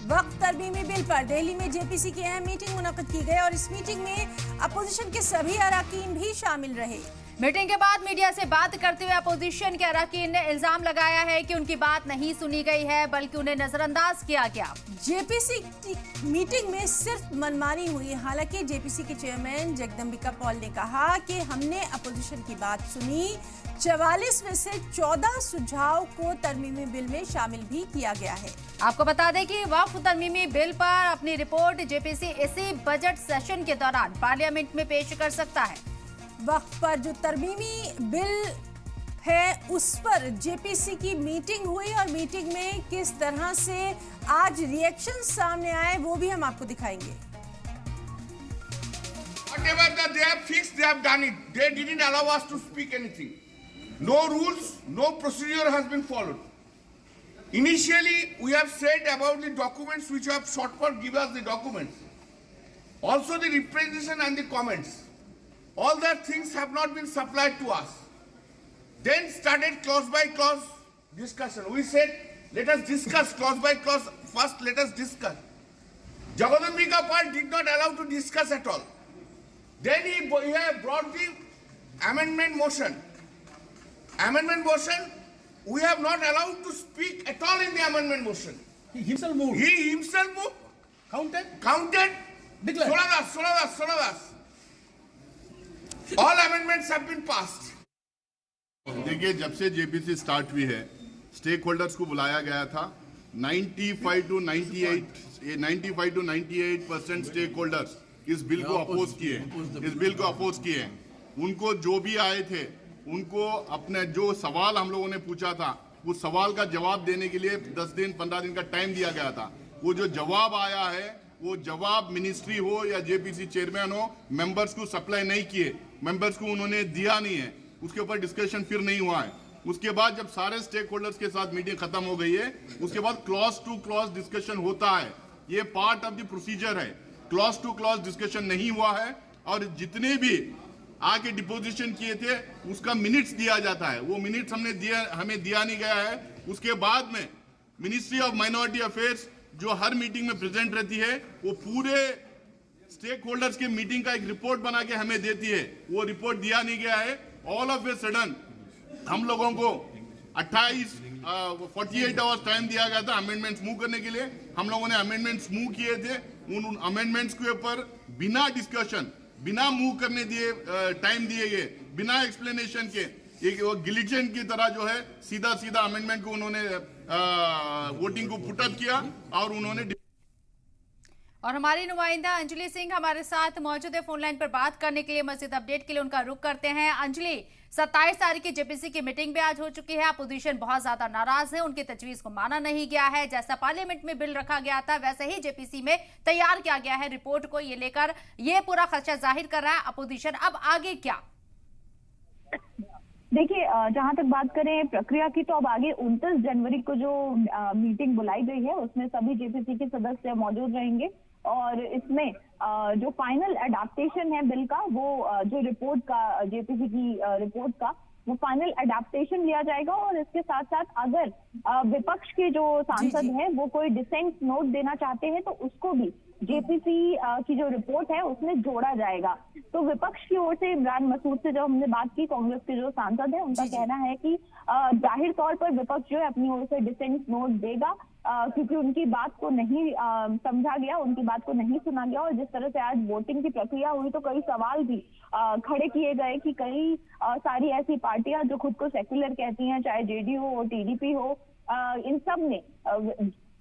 वक्त तरमीमी बिल पर दिल्ली में जेपीसी की अहम मीटिंग मुनक्किद की गई और इस मीटिंग में अपोजिशन के सभी अरकान भी शामिल रहे। मीटिंग के बाद मीडिया से बात करते हुए अपोजिशन के अरकान ने इल्जाम लगाया है कि उनकी बात नहीं सुनी गई है बल्कि उन्हें नजरअंदाज किया गया। जेपीसी मीटिंग में सिर्फ मनमानी हुई। हालांकि जेपीसी के चेयरमैन जगदम्बिका पॉल ने कहा कि हमने अपोजिशन की बात सुनी। 44 में से 14 सुझाव को तरमीमी बिल में शामिल भी किया गया है। आपको बता दें कि वक्फ तरमीमी बिल पर अपनी रिपोर्ट जेपीसी इसी बजट सेशन के दौरान पार्लियामेंट में पेश कर सकता है। वक्फ पर जो तरमीमी बिल है उस पर जेपीसी की मीटिंग हुई और मीटिंग में किस तरह से आज रिएक्शन सामने आए वो भी हम आपको दिखाएंगे। Whatever that they have fixed, they have done it. They didn't allow us to speak anything. No rules, no procedure has been followed. Initially, we have said about the documents which have sought for, give us the documents. Also the representation and the comments. All that things have not been supplied to us. Then started clause by clause discussion. We said, let us discuss clause by clause. First, let us discuss. Jagadambika Pal did not allow to discuss at all. Then he brought the amendment motion. Amendment motion, we have not allowed to speak at all in the amendment motion. He himself moved. He himself moved. Counted. Declared. Soladas. All amendments have been passed. देखिए, जब से JPC start हुई है stake holders को बुलाया गया था। 95 to 98% stake holders इस बिल को अपोज किए। उनको जो भी आए थे उनको अपने जो सवाल हम लोगों ने पूछा था उस सवाल का जवाब देने के लिए 10 दिन 15 दिन का टाइम दिया गया था। वो जो जवाब आया है वो जवाब मिनिस्ट्री हो या जेपीसी चेयरमैन हो मेंबर्स को सप्लाई नहीं किए, मेंबर्स को उन्होंने दिया नहीं है, उसके ऊपर डिस्कशन फिर नहीं हुआ है। उसके बाद जब सारे स्टेक होल्डर्स के साथ मीटिंग खत्म हो गई है उसके बाद क्लॉज टू क्लॉज डिस्कशन होता है। ये पार्ट ऑफ द प्रोसीजर है। क्लॉज टू क्लॉज डिस्कशन नहीं हुआ है और जितने भी आके डिपोजिशन किए थे उसका मिनट्स दिया जाता है। वो मिनट्स हमें दिया नहीं गया है। उसके बाद में मिनिस्ट्री ऑफ माइनॉरिटी अफेयर्स जो हर मीटिंग में प्रेजेंट रहती है वो पूरे स्टेक होल्डर्स के मीटिंग का एक रिपोर्ट बना के हमें देती है। वो रिपोर्ट दिया नहीं गया है। ऑल ऑफ ए सडन हम लोगों को 48 आवर्स टाइम दिया गया था अमेंडमेंट्स मूव करने के लिए। हम लोगों ने अमेंडमेंट्स मूव किए थे। उन अमेंडमेंट्स के ऊपर बिना डिस्कशन, बिना मूव करने दिए टाइम दिए गए, बिना एक्सप्लेनेशन के एक गिलिजेंट की तरह जो है सीधा अमेंडमेंट को उन्होंने वोटिंग को पुट अप किया और उन्होंने। और हमारी नुमाइंदा अंजलि सिंह हमारे साथ मौजूद है फोन लाइन पर बात करने के लिए। मजीद अपडेट के लिए उनका रुख करते हैं। अंजलि, 27 तारीख की जेपीसी की मीटिंग भी आज हो चुकी है। अपोजिशन बहुत ज्यादा नाराज है, उनकी तजवीज को माना नहीं गया है। जैसा पार्लियामेंट में बिल रखा गया था वैसे ही जेपीसी में तैयार किया गया है। रिपोर्ट को ये लेकर ये पूरा खदशा जाहिर कर रहा है अपोजिशन। अब आगे क्या? देखिए, जहां तक बात करें प्रक्रिया की तो अब आगे 29 जनवरी को जो मीटिंग बुलाई गई है उसमें सभी जेपीसी के सदस्य मौजूद रहेंगे और इसमें जो फाइनल अडेप्टेशन है बिल का वो जो रिपोर्ट का जेपीसी की रिपोर्ट का वो फाइनल अडेप्टेशन लिया जाएगा। और इसके साथ साथ अगर विपक्ष के जो सांसद हैं वो कोई डिसेंट नोट देना चाहते हैं तो उसको भी जेपीसी की जो रिपोर्ट है उसमें जोड़ा जाएगा। तो विपक्ष की ओर से इमरान मसूद से जब हमने बात की, कांग्रेस के जो सांसद है उनका कहना है कि जाहिर तौर पर विपक्ष जो है अपनी ओर से डिसेंट नोट देगा क्योंकि उनकी बात को नहीं समझा गया, उनकी बात को नहीं सुना गया। और जिस तरह से आज वोटिंग की प्रक्रिया हुई तो कई सवाल भी खड़े किए गए कि कई सारी ऐसी पार्टियां जो खुद को सेक्युलर कहती हैं, चाहे जेडीयू हो, टीडीपी हो, इन सब ने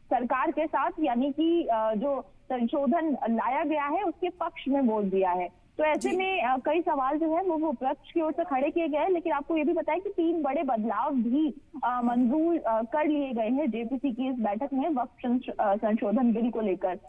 सरकार के साथ यानी कि जो संशोधन लाया गया है उसके पक्ष में वोट दिया है। तो ऐसे में कई सवाल जो है वो विपक्ष की ओर से खड़े किए गए। लेकिन आपको ये भी बताया कि 3 बड़े बदलाव भी मंजूर कर लिए गए हैं जेपीसी की इस बैठक में वक्फ संशोधन बिल को लेकर,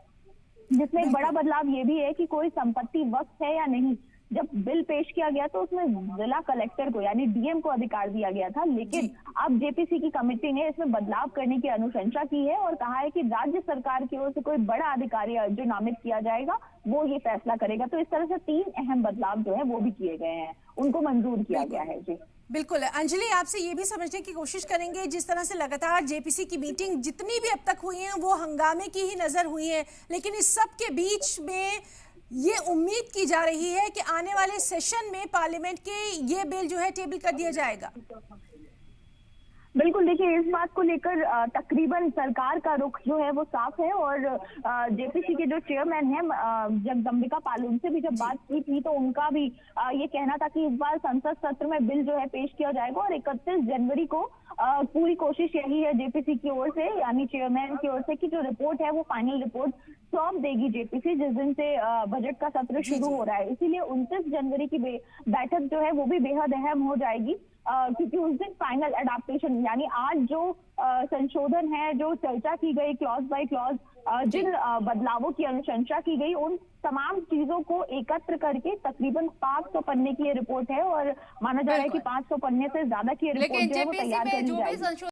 जिसमें एक बड़ा बदलाव ये भी है कि कोई संपत्ति वक्फ है या नहीं जब बिल पेश किया गया तो उसमें जिला कलेक्टर को यानी डीएम को अधिकार दिया गया था, लेकिन अब जेपीसी की कमेटी ने इसमें बदलाव करने की अनुशंसा की है और कहा है कि राज्य सरकार की ओर से कोई बड़ा अधिकारी जो नामित किया जाएगा वो ये फैसला करेगा। तो इस तरह से 3 अहम बदलाव जो है वो भी किए गए हैं, उनको मंजूर किया गया है। जी बिल्कुल। अंजलि, आपसे ये भी समझने की कोशिश करेंगे, जिस तरह से लगातार जेपीसी की मीटिंग जितनी भी अब तक हुई है वो हंगामे की ही नजर हुई है, लेकिन इस सब के बीच में ये उम्मीद की जा रही है कि आने वाले सेशन में पार्लियामेंट के ये बिल जो है टेबल कर दिया जाएगा। बिल्कुल, देखिए इस बात को लेकर तकरीबन सरकार का रुख जो है वो साफ है और जेपीसी के जो चेयरमैन हैं जगदम्बिका पाल, उनसे भी जब बात की थी तो उनका भी ये कहना था कि इस बार संसद सत्र में बिल जो है पेश किया जाएगा और 31 जनवरी को पूरी कोशिश यही है जेपीसी की ओर से यानी चेयरमैन की ओर से कि जो रिपोर्ट है वो फाइनल रिपोर्ट सौंप देगी जेपीसी जिस दिन से बजट का सत्र शुरू हो रहा है। इसीलिए 29 जनवरी की बैठक जो है वो भी बेहद अहम हो जाएगी क्योंकि उस दिन फाइनल एडाप्टेशन यानी आज जो संशोधन है, जो चर्चा की गई क्लॉज बाय क्लॉज, जिन बदलावों की अनुशंसा की गई, उन तमाम चीजों को एकत्र करके तकरीबन 500 पन्ने की ये रिपोर्ट है और माना जा रहा है कि 500 पन्ने से ज्यादा की रिपोर्ट जो है वो तैयार करी जाएगी।